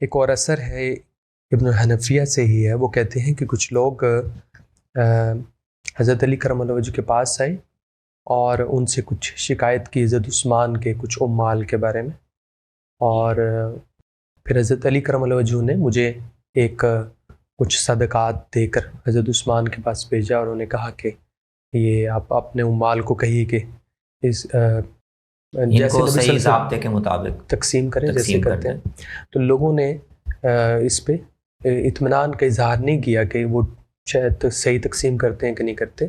ایک اور اثر ہے ابن حنفیہ سے ہی ہے. وہ کہتے ہیں کہ کچھ لوگ حضرت علی کرم اللہ وجہ کے پاس آئے اور ان سے کچھ شکایت کی حضرت عثمان کے کچھ اموال کے بارے میں، اور پھر حضرت علی کرم اللہ وجہ نے مجھے کچھ صدقات دے کر حضرت عثمان کے پاس بھیجا، اور انہوں نے کہا کہ یہ آپ اپنے اموال کو کہیے کہ اس جیسے نبی صلی اللہ علیہ وسلم ضابطے کے مطابق تقسیم کریں جیسے کرتے ہیں. تو لوگوں نے اس پہ اطمینان کا اظہار نہیں کیا کہ وہ شاید صحیح تقسیم کرتے ہیں کہ نہیں کرتے.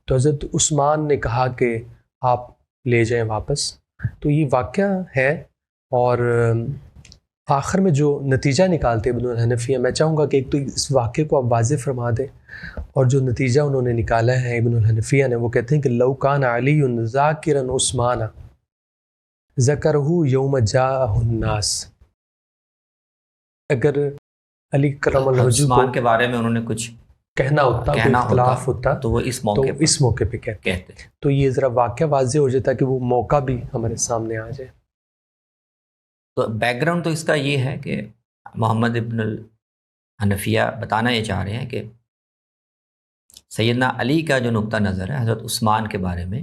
تو حضرت عثمان نے کہا کہ آپ لے جائیں واپس. تو یہ واقعہ ہے، اور آخر میں جو نتیجہ نکالتے ابن الحنفیہ، میں چاہوں گا کہ ایک تو اس واقعے کو آپ واضح فرما دیں، اور جو نتیجہ انہوں نے نکالا ہے ابن الحنفیہ نے، وہ کہتے ہیں کہ لو کان علی ذاکرا عثمان ذکرہ یوم جاءہ الناس. اگر علی کرم اللہ وجہ عثمان کے بارے میں انہوں نے کچھ کہنا ہوتا، کوئی اختلاف ہوتا، تو وہ اس موقع پہ کہتے. تو یہ ذرا واقعہ واضح ہو جاتا کہ وہ موقع بھی ہمارے سامنے آ جائے. تو بیک گراؤنڈ تو اس کا یہ ہے کہ محمد ابن الحنفیہ بتانا یہ چاہ رہے ہیں کہ سیدنا علی کا جو نقطہ نظر ہے حضرت عثمان کے بارے میں،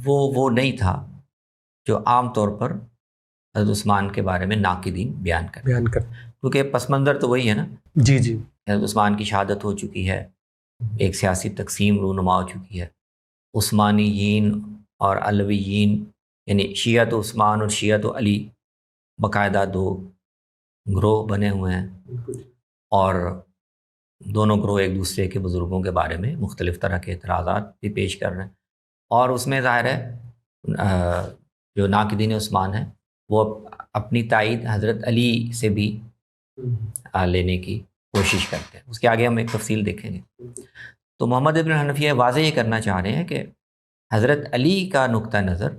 وہ نہیں تھا جو عام طور پر حضرت عثمان کے بارے میں ناقدین بیان کر کیونکہ پس منظر تو وہی ہے نا. جی حضرت عثمان کی شہادت ہو چکی ہے، ایک سیاسی تقسیم رونما ہو چکی ہے، عثمانیین اور علویین یعنی شیعہ تو عثمان اور شیعہ تو علی باقاعدہ دو گروہ بنے ہوئے ہیں، اور دونوں گروہ ایک دوسرے کے بزرگوں کے بارے میں مختلف طرح کے اعتراضات بھی پیش کر رہے ہیں. اور اس میں ظاہر ہے جو ناقدین عثمان ہیں وہ اپنی تائید حضرت علی سے بھی لینے کی کوشش کرتے ہیں. اس کے آگے ہم ایک تفصیل دیکھیں گے. تو محمد ابن حنفیہ واضح یہ کرنا چاہ رہے ہیں کہ حضرت علی کا نقطہ نظر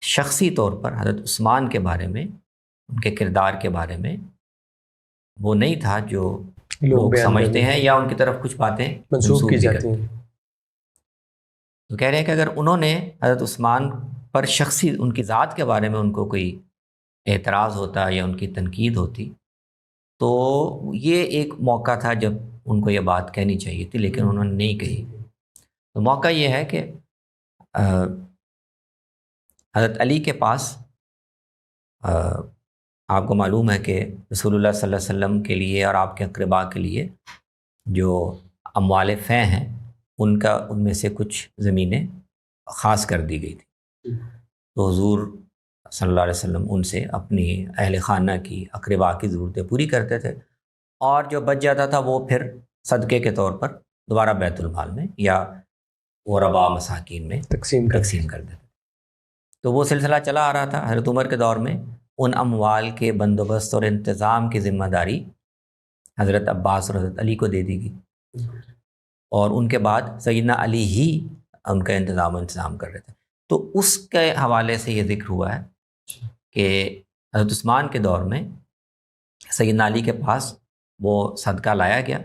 شخصی طور پر حضرت عثمان کے بارے میں، ان کے کردار کے بارے میں وہ نہیں تھا جو لوگ سمجھتے ہیں یا ان کی طرف کچھ باتیں منسوب کی جاتی ہیں. تو کہہ رہے ہیں کہ اگر انہوں نے حضرت عثمان پر شخصی ان کی ذات کے بارے میں ان کو کوئی اعتراض ہوتا یا ان کی تنقید ہوتی تو یہ ایک موقع تھا جب ان کو یہ بات کہنی چاہیے تھی، لیکن انہوں نے نہیں کہی. تو موقع یہ ہے کہ حضرت علی کے پاس آپ کو معلوم ہے کہ رسول اللہ صلی اللہ علیہ وسلم کے لیے اور آپ کے اقرباء کے لیے جو اموال فے ہیں ان میں سے کچھ زمینیں خاص کر دی گئی تھی. تو حضور صلی اللہ علیہ وسلم ان سے اپنی اہل خانہ کی اقرباء کی ضرورتیں پوری کرتے تھے، اور جو بچ جاتا تھا وہ پھر صدقے کے طور پر دوبارہ بیت المال میں یا غرباء مساکین میں تقسیم کر دیتے تھے. تو وہ سلسلہ چلا آ رہا تھا. حضرت عمر کے دور میں ان اموال کے بندوبست اور انتظام کی ذمہ داری حضرت عباس اور حضرت علی کو دے دی گئی، اور ان کے بعد سیدنا علی ہی ان کا انتظام کر رہے تھے. تو اس کے حوالے سے یہ ذکر ہوا ہے کہ حضرت عثمان کے دور میں سیدنا علی کے پاس وہ صدقہ لایا گیا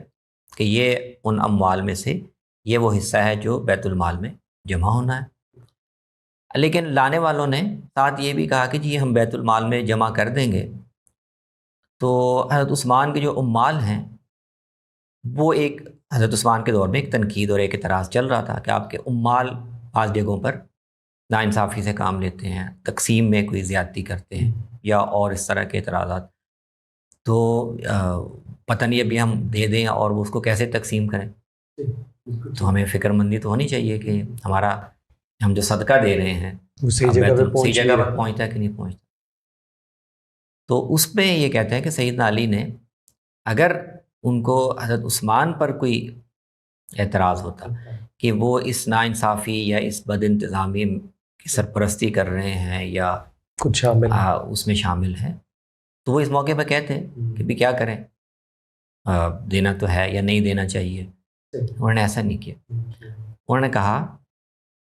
کہ یہ ان اموال میں سے یہ وہ حصہ ہے جو بیت المال میں جمع ہونا ہے. لیکن لانے والوں نے ساتھ یہ بھی کہا کہ جی ہم بیت المال میں جمع کر دیں گے. تو حضرت عثمان کے جو اموال ہیں وہ ایک حضرت عثمان کے دور میں ایک تنقید اور ایک اعتراض چل رہا تھا کہ آپ کے اموال بعض جگہوں پر ناانصافی سے کام لیتے ہیں، تقسیم میں کوئی زیادتی کرتے ہیں یا اور اس طرح کے اعتراضات. تو پتہ نہیں ابھی ہم دے دیں اور اس کو کیسے تقسیم کریں. تو ہمیں فکر مندی تو ہونی چاہیے کہ ہم جو صدقہ دے رہے ہیں صحیح جگہ پر پہنچتا ہے کہ نہیں پہنچتا. تو اس میں یہ کہتے ہیں کہ سیدنا علی نے اگر ان کو حضرت عثمان پر کوئی اعتراض ہوتا کہ وہ اس ناانصافی یا اس بد انتظامی کی سرپرستی کر رہے ہیں یا کچھ شامل اس میں شامل ہیں، تو وہ اس موقع پہ کہتے ہیں کہ بھی کیا کریں، دینا تو ہے یا نہیں دینا چاہیے. انہوں نے ایسا نہیں کیا. انہوں نے کہا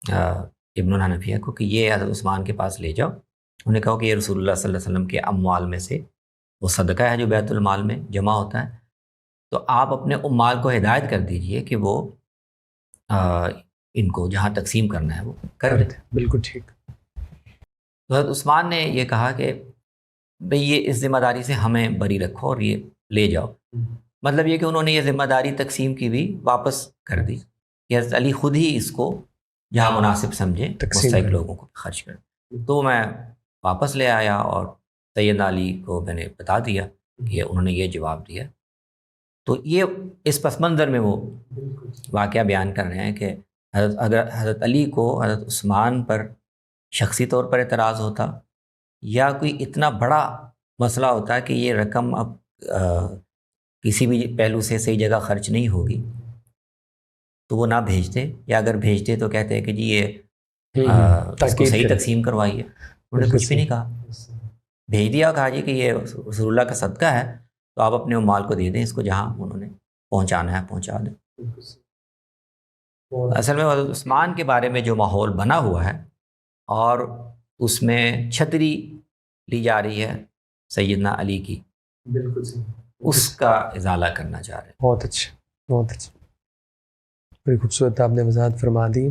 ابن الحنفیہ کو کہ یہ حضرت عثمان کے پاس لے جاؤ. انہوں نے کہا کہ یہ رسول اللہ صلی اللہ علیہ وسلم کے اموال میں سے وہ صدقہ ہے جو بیت المال میں جمع ہوتا ہے، تو آپ اپنے اموال کو ہدایت کر دیجئے کہ وہ ان کو جہاں تقسیم کرنا ہے وہ کر دیں. بالکل ٹھیک. تو حضرت عثمان نے یہ کہا کہ بھئی یہ اس ذمہ داری سے ہمیں بری رکھو اور یہ لے جاؤ. مطلب یہ کہ انہوں نے یہ ذمہ داری تقسیم کی بھی واپس کر دی کہ حضرت علی خود ہی اس کو جہاں مناسب سمجھے مستحق لوگوں کو خرچ کر. تو میں واپس لے آیا اور سیدنا علی کو میں نے بتا دیا کہ انہوں نے یہ جواب دیا. تو یہ اس پس منظر میں وہ واقعہ بیان کر رہے ہیں کہ اگر حضرت علی کو حضرت عثمان پر شخصی طور پر اعتراض ہوتا یا کوئی اتنا بڑا مسئلہ ہوتا کہ یہ رقم اب کسی بھی پہلو سے صحیح جگہ خرچ نہیں ہوگی تو وہ نہ بھیجتے، یا اگر بھیجتے تو کہتے ہیں کہ جی یہ اس کو صحیح تقسیم کروائیے. انہوں نے کچھ بھی نہیں کہا، بھیج دیا، کہا جی کہ یہ رسول اللہ کا صدقہ ہے تو آپ اپنے مال کو دے دیں اس کو، جہاں انہوں نے پہنچانا ہے پہنچا دیں. اصل میں حضرت عثمان کے بارے میں جو ماحول بنا ہوا ہے اور اس میں چھتری لی جا رہی ہے سیدنا علی کی، بالکل صحیح، اس کا ازالہ کرنا چاہ رہے ہیں. بہت اچھا، بہت اچھا، بڑی خوبصورت آپ نے وضاحت فرما دی.